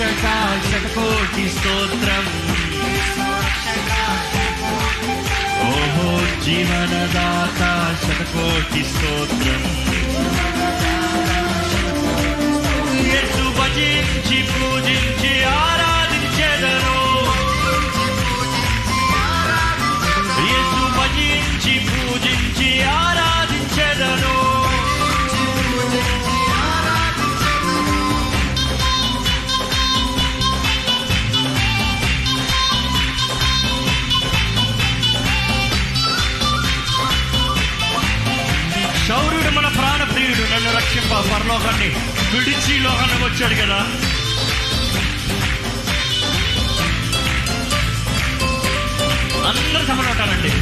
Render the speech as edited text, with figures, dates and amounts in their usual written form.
రక్షక శతకోటి స్తోత్రం. ఓహో జీవనదాత శతకోటి స్తోత్రం. యేసు భజించి పూజించి ఆరాధించెదను. యేసు భజించి పూజించి ఆరాధించెదను. శౌర్యుడు మన ప్రాణప్రియుడు, నన్ను రక్షింప పరలోకాన్ని విడిచి లోకానికి వచ్చాడు కదా. అందరూ సమానం ఉంటారండి.